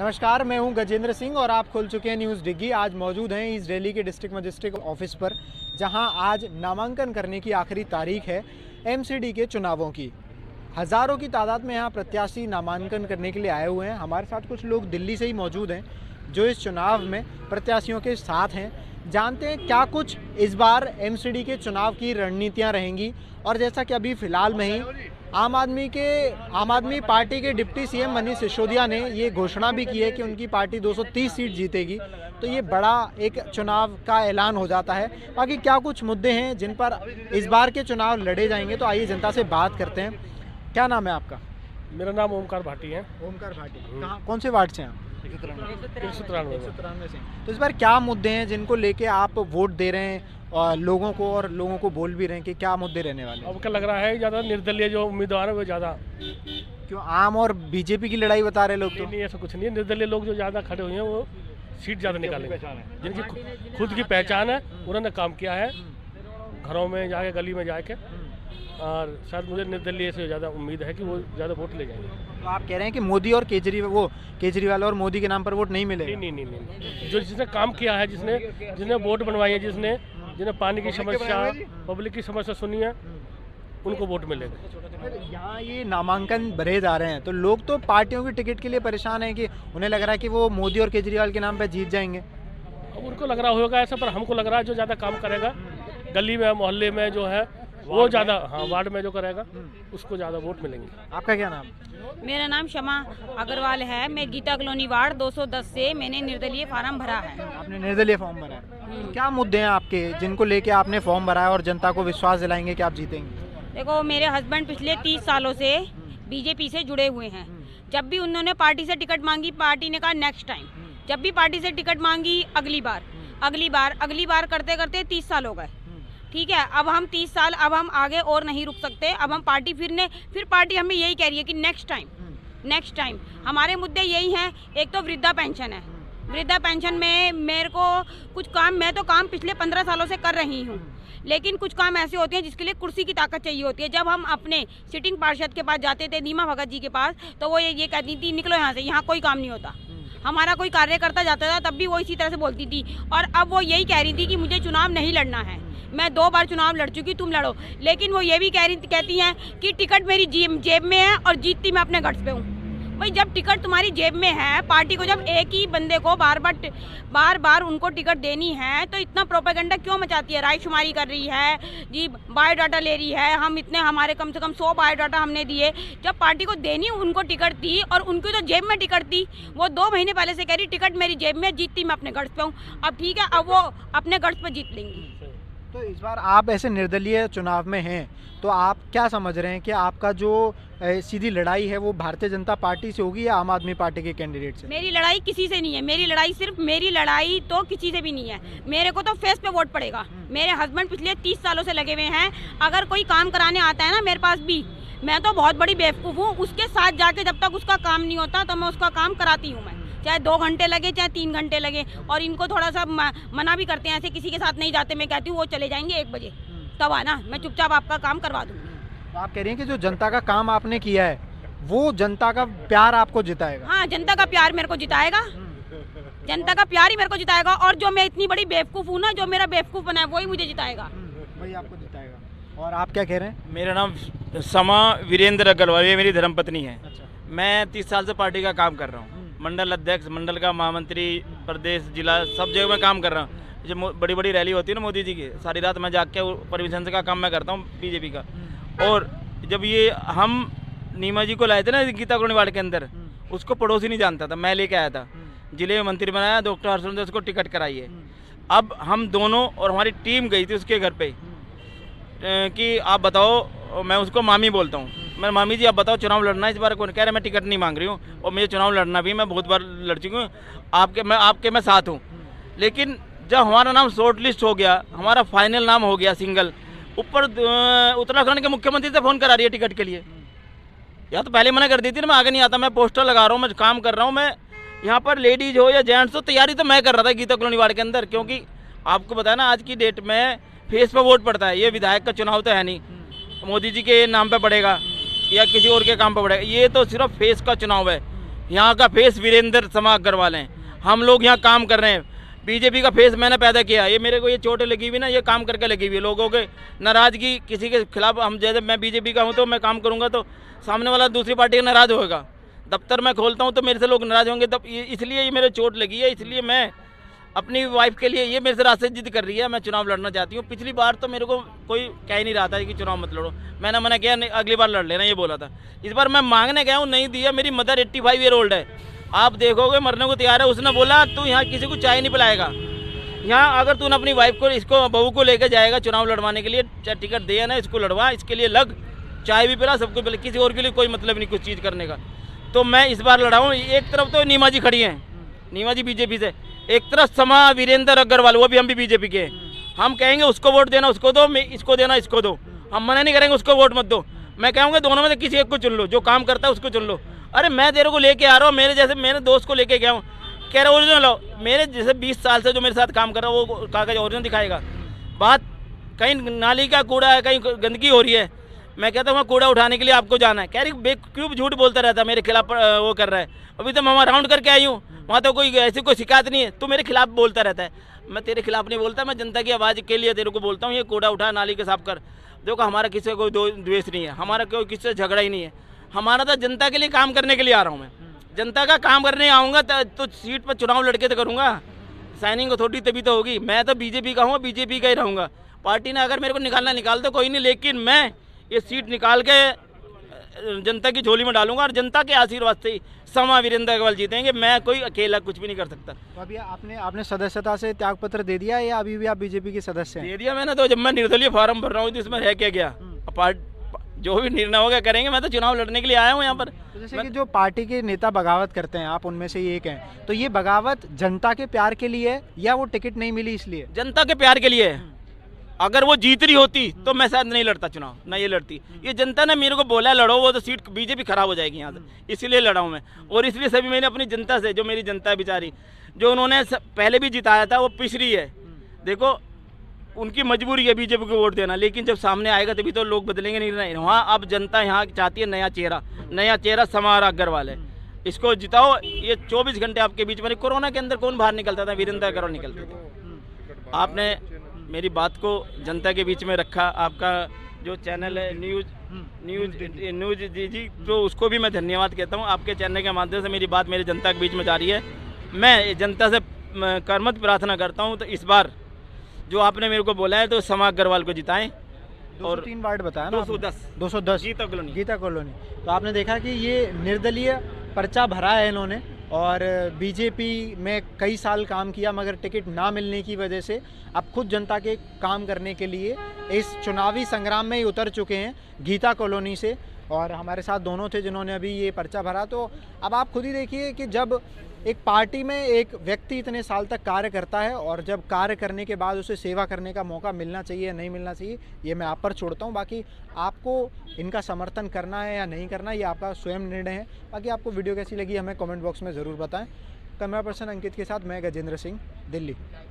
नमस्कार, मैं हूं गजेंद्र सिंह और आप खुल चुके हैं न्यूज़ डिग्गी। आज मौजूद हैं ईस्ट दिल्ली के डिस्ट्रिक्ट मजिस्ट्रेट ऑफिस पर, जहां आज नामांकन करने की आखिरी तारीख है एमसीडी के चुनावों की। हज़ारों की तादाद में यहां प्रत्याशी नामांकन करने के लिए आए हुए हैं। हमारे साथ कुछ लोग दिल्ली से ही मौजूद हैं जो इस चुनाव में प्रत्याशियों के साथ हैं। जानते हैं क्या कुछ इस बार एमसीडी के चुनाव की रणनीतियाँ रहेंगी। और जैसा कि अभी फ़िलहाल में ही आम आदमी पार्टी के डिप्टी सीएम मनीष सिसोदिया ने ये घोषणा भी की है कि उनकी पार्टी 230 सीट जीतेगी, तो ये बड़ा एक चुनाव का ऐलान हो जाता है। बाकी क्या कुछ मुद्दे हैं जिन पर इस बार के चुनाव लड़े जाएंगे, तो आइए जनता से बात करते हैं। क्या नाम है आपका? मेरा नाम ओमकार भाटी है। ओमकार भाटी, कहाँ कौन से वार्ड से हैं आप? 193 से। तो इस बार क्या मुद्दे हैं जिनको लेके आप वोट दे रहे हैं और लोगों को बोल भी रहे हैं कि क्या मुद्दे रहने वाले हैं? अब क्या लग रहा है ज़्यादा निर्दलीय जो उम्मीदवार है वो ज़्यादा। क्यों आम और बीजेपी की लड़ाई बता रहे लोग? तो नहीं, ऐसा कुछ नहीं है। निर्दलीय लोग जो ज़्यादा खड़े हुए हैं वो सीट ज़्यादा निकालेंगे। जिनकी खुद की पहचान है, उन्होंने काम किया है घरों में जाके, गली में जाके, और शायद मुझे निर्दलीय से ज़्यादा उम्मीद है कि वो ज़्यादा वोट ले जाएंगे। तो आप कह रहे हैं कि मोदी और केजरीवाल और मोदी के नाम पर वोट नहीं मिलेगा? नहीं। जो जिसने काम किया है, जिसने वोट बनवाई है, जिन्हें पानी की समस्या, पब्लिक की समस्या सुनी है, उनको वोट मिलेगा। यहाँ ये नामांकन भरे जा रहे हैं तो लोग तो पार्टियों की टिकट के लिए परेशान हैं कि उन्हें लग रहा है कि वो मोदी और केजरीवाल के नाम पर जीत जाएंगे। अब उनको लग रहा होगा ऐसा, पर हमको लग रहा है जो ज़्यादा काम करेगा गली में, मोहल्ले में जो है वो ज़्यादा, हाँ, वार्ड में जो करेगा उसको ज़्यादा वोट मिलेंगे। आपका क्या नाम? मेरा नाम शमा अग्रवाल है। मैं गीता कॉलोनी वार्ड 210 से मैंने निर्दलीय फार्म भरा है। आपने निर्दलीय फॉर्म भरा है, तो क्या मुद्दे हैं आपके जिनको लेके आपने फॉर्म भरा है और जनता को विश्वास दिलाएंगे कि आप जीतेंगे? देखो, मेरे हस्बैंड पिछले 30 सालों से बीजेपी से जुड़े हुए हैं। जब भी उन्होंने पार्टी से टिकट मांगी, पार्टी ने कहा नेक्स्ट टाइम। जब भी पार्टी से टिकट मांगी, अगली बार करते करते 30 साल हो गए। ठीक है, अब हम 30 साल, अब हम आगे और नहीं रुक सकते। अब हम पार्टी फिर पार्टी हमें यही कह रही है कि नेक्स्ट टाइम हमारे मुद्दे यही हैं। एक तो वृद्धा पेंशन है। वृद्धा पेंशन में मेरे को कुछ काम, मैं तो काम पिछले 15 सालों से कर रही हूँ, लेकिन कुछ काम ऐसे होते हैं जिसके लिए कुर्सी की ताकत चाहिए होती है। जब हम अपने सिटिंग पार्षद के पास जाते थे, दीमा भगत जी के पास, तो वो ये कहती थी निकलो यहाँ से, यहाँ कोई काम नहीं होता। हमारा कोई कार्यकर्ता जाता था तब भी वो इसी तरह से बोलती थी। और अब वो यही कह रही थी कि मुझे चुनाव नहीं लड़ना है। मैं 2 बार चुनाव लड़ चुकी, तुम लड़ो। लेकिन वो ये भी कहती हैं कि टिकट मेरी जेब में है और जीतती मैं अपने घर पे हूँ। भाई, जब टिकट तुम्हारी जेब में है, पार्टी को जब एक ही बंदे को बार बार उनको टिकट देनी है, तो इतना प्रोपेगेंडा क्यों मचाती है? रायशुमारी कर रही है जी, बायोडाटा ले रही है। हमारे कम से कम 100 बायोडाटा हमने दिए। जब पार्टी को देनी उनको टिकट थी और उनकी तो जेब में टिकट थी। वो 2 महीने पहले से कह रही टिकट मेरी जेब में, जीतती मैं अपने घर पे हूँ। अब ठीक है, अब वो अपने घर पे जीत लेंगी। तो इस बार आप ऐसे निर्दलीय चुनाव में हैं, तो आप क्या समझ रहे हैं कि आपका जो सीधी लड़ाई है वो भारतीय जनता पार्टी से होगी या आम आदमी पार्टी के कैंडिडेट से? मेरी लड़ाई किसी से नहीं है। मेरी लड़ाई तो किसी से भी नहीं है। मेरे को तो फेस पे वोट पड़ेगा। मेरे हस्बैंड पिछले 30 सालों से लगे हुए हैं। अगर कोई काम कराने आता है ना मेरे पास भी, मैं तो बहुत बड़ी बेवकूफ़ हूँ। उसके साथ जाके जब तक उसका काम नहीं होता तो मैं उसका काम कराती हूँ। मैं चाहे 2 घंटे लगे, चाहे 3 घंटे लगे। और इनको थोड़ा सा मना भी करते हैं, ऐसे किसी के साथ नहीं जाते। मैं कहती हूँ वो चले जाएंगे 1 बजे, तब आना, मैं चुपचाप आपका काम करवा दूँगी। तो आप कह रही हैं कि जो जनता का काम आपने किया है वो जनता का प्यार आपको जिताएगा? हाँ, जनता का प्यार मेरे को जिताएगा। जनता का प्यार ही मेरे को जिताएगा। और जो मैं इतनी बड़ी बेवकूफ़ हूँ ना, जो मेरा बेवकूफ़ बना है वही मुझे जिताएगा। वही आपको जिताएगा। और आप क्या कह रहे हैं? मेरा नाम समा वीरेंद्र अग्रवाल, ये मेरी धर्मपत्नी है। अच्छा। मैं 30 साल से पार्टी का काम कर रहा हूँ। मंडल अध्यक्ष, मंडल का महामंत्री, प्रदेश, जिला, सब जगह मैं काम कर रहा हूँ। जो बड़ी बड़ी रैली होती है ना मोदी जी की, सारी रात मैं जाग के परमिशन का काम मैं करता हूँ बीजेपी का। और जब ये हम नीमा जी को लाए थे ना गीता कॉलोनी वार्ड के अंदर, उसको पड़ोसी नहीं जानता था, मैं लेके आया था। जिले में मंत्री बनाया, डॉक्टर हर्षवर्धन उसको टिकट कराई है। अब हम दोनों और हमारी टीम गई थी उसके घर पे कि आप बताओ, मैं उसको मामी बोलता हूँ, मैं मामी जी आप बताओ चुनाव लड़ना है इस बार? कौन कह रहे मैं टिकट नहीं मांग रही हूँ और मुझे चुनाव लड़ना भी, मैं बहुत बार लड़ चुकी हूँ, आपके मैं साथ हूँ। लेकिन जब हमारा नाम शॉर्ट लिस्ट हो गया, हमारा फाइनल नाम हो गया सिंगल, ऊपर उत्तराखंड के मुख्यमंत्री से फ़ोन करा रही है टिकट के लिए। या तो पहले मना कर दी थी ना, मैं आगे नहीं आता, मैं पोस्टर लगा रहा हूँ, मैं काम कर रहा हूँ। मैं यहाँ पर लेडीज हो या जेंट्स हो, तैयारी तो मैं कर रहा था गीता कॉलोनी वार्ड के अंदर, क्योंकि आपको पता है ना आज की डेट में फेस पे वोट पड़ता है। ये विधायक का चुनाव तो है नहीं, मोदी जी के नाम पे पड़ेगा या किसी और के काम पे पड़ेगा, ये तो सिर्फ फेस का चुनाव है। यहाँ का फेस वीरेंद्र समा अग्रवाल हैं। हम लोग यहाँ काम कर रहे हैं। बीजेपी का फेस मैंने पैदा किया। ये मेरे को ये चोटें लगी हुई ना, ये काम करके लगी हुई है। लोगों के नाराज़गी किसी के खिलाफ, हम जैसे मैं बीजेपी का हूँ तो मैं काम करूँगा तो सामने वाला दूसरी पार्टी का नाराज़ होगा। दफ्तर में खोलता हूँ तो मेरे से लोग नाराज़ होंगे, तब इसलिए ये मेरे चोट लगी है। इसलिए मैं अपनी वाइफ के लिए, ये मेरे से रास्ते जिद कर रही है, मैं चुनाव लड़ना चाहती हूँ। पिछली बार तो मेरे को कोई कह ही नहीं रहा था कि चुनाव मत लड़ो, मैंने मना किया, नहीं अगली बार लड़ लेना, ये बोला था। इस बार मैं मांगने गया हूँ, नहीं दिया। मेरी मदर 85 ईयर ओल्ड है, आप देखोगे मरने को तैयार है। उसने बोला तू यहाँ किसी को चाय नहीं पिलाएगा, यहाँ अगर तूने अपनी वाइफ को, इसको, बहू को लेकर जाएगा चुनाव लड़वाने के लिए, चाहे टिकट दे ना, इसको लड़वा, इसके लिए लग, चाय भी पिला, सबको पिला, किसी और के लिए कोई मतलब नहीं कुछ चीज़ करने का। तो मैं इस बार लड़ाऊँ। एक तरफ तो नीमा जी खड़ी हैं, नीमा जी बीजेपी से, एक तरफ समा वीरेंद्र अग्रवाल, वो भी हम भी बीजेपी के हैं। हम कहेंगे उसको वोट देना उसको दो, इसको देना इसको दो, हम मना नहीं करेंगे उसको वोट मत दो। मैं कहूँगा दोनों में से किसी एक को चुन लो, जो काम करता है उसको चुन लो। अरे मैं तेरे को लेके आ रहा हूँ, मेरे जैसे मेरे दोस्त को लेके गया हूँ, कह रहा ओरिजिनल लो। मेरे जैसे 20 साल से जो मेरे साथ काम कर रहा है वो कागज ओरिजिनल दिखाएगा। बात कहीं नाली का कूड़ा है, कहीं गंदगी हो रही है, मैं कहता हूँ कूड़ा उठाने के लिए आपको जाना है, कह रही बेवकूफ़ झूठ बोलता रहता है, मेरे खिलाफ वो कर रहा है। अभी तो मैं वहाँ राउंड करके आई हूँ, वहाँ तो कोई ऐसी कोई शिकायत नहीं है, तू मेरे खिलाफ बोलता रहता है। मैं तेरे खिलाफ नहीं बोलता, मैं जनता की आवाज़ के लिए तेरे को बोलता हूँ, ये कूड़ा उठा, नाली के साफ कर। देखो हमारा किसी को कोई द्वेष नहीं है, हमारा कोई किसी से झगड़ा ही नहीं है, हमारा तो जनता के लिए काम करने के लिए आ रहा हूँ। मैं जनता का काम करने आऊँगा तो सीट पर चुनाव लड़के तो करूँगा, साइनिंग अथॉरिटी तभी तो होगी। मैं तो बीजेपी का हूँ, बीजेपी का ही रहूँगा। पार्टी ने अगर मेरे को निकालना निकाल दो कोई नहीं, लेकिन मैं ये सीट निकाल के जनता की झोली में डालूंगा और जनता के आशीर्वाद से ही समा वीरेंद्र अग्रवाल जीतेंगे। मैं कोई अकेला कुछ भी नहीं कर सकता। तो अभी आपने सदस्यता से त्यागपत्र दे दिया या अभी भी आप बीजेपी के सदस्य हैं? दे दिया मैंने, तो जब मैं निर्दलीय फार्म भर रहा हूँ तो इसमें रह क्या गया। जो भी निर्णय होगा करेंगे, मैं तो चुनाव लड़ने के लिए आया हूँ यहाँ पर। तो जैसे कि जो पार्टी के नेता बगावत करते हैं, आप उनमें से एक हैं, तो ये बगावत जनता के प्यार के लिए है या वो टिकट नहीं मिली इसलिए? जनता के प्यार के लिए है। अगर वो जीत रही होती तो मैं शायद नहीं लड़ता चुनाव, ना ये लड़ती। ये जनता ने मेरे को बोला लड़ो, वो तो सीट बीजेपी खराब हो जाएगी यहाँ से, इसलिए लड़ा हूँ मैं। और इसलिए सभी मैंने अपनी जनता से, जो मेरी जनता है बेचारी, जो उन्होंने पहले भी जिताया था, वो पिछड़ी है। देखो उनकी मजबूरी है बीजेपी को वोट देना, लेकिन जब सामने आएगा तभी तो लोग बदलेंगे। नहीं वहाँ अब जनता यहाँ चाहती है नया चेहरा समा अग्रवाल है, इसको जिताओ। ये 24 घंटे आपके बीच में, कोरोना के अंदर कौन बाहर निकलता था? वीरेंद्र अग्रवाल निकलते थे। आपने मेरी बात को जनता के बीच में रखा। आपका जो चैनल है न्यूज जी, तो उसको भी मैं धन्यवाद कहता हूँ। आपके चैनल के माध्यम से मेरी बात मेरी जनता के बीच में जा रही है। मैं जनता से करमत प्रार्थना करता हूँ, तो इस बार जो आपने मेरे को बोला है तो समा अग्रवाल को जिताएं। और 203 वार्ड बताया ना? 210 गीता कॉलोनी। तो आपने देखा कि ये निर्दलीय पर्चा भरा है इन्होंने, और बीजेपी में कई साल काम किया, मगर टिकट ना मिलने की वजह से अब खुद जनता के काम करने के लिए इस चुनावी संग्राम में ही उतर चुके हैं गीता कॉलोनी से। और हमारे साथ दोनों थे जिन्होंने अभी ये पर्चा भरा। तो अब आप खुद ही देखिए कि जब एक पार्टी में एक व्यक्ति इतने साल तक कार्य करता है और जब कार्य करने के बाद उसे सेवा करने का मौका मिलना चाहिए या नहीं मिलना चाहिए, ये मैं आप पर छोड़ता हूँ। बाकी आपको इनका समर्थन करना है या नहीं करना, ये आपका स्वयं निर्णय है। बाकी आपको वीडियो कैसी लगी हमें कमेंट बॉक्स में ज़रूर बताएं। कैमरा पर्सन अंकित के साथ मैं गजेंद्र सिंह, दिल्ली।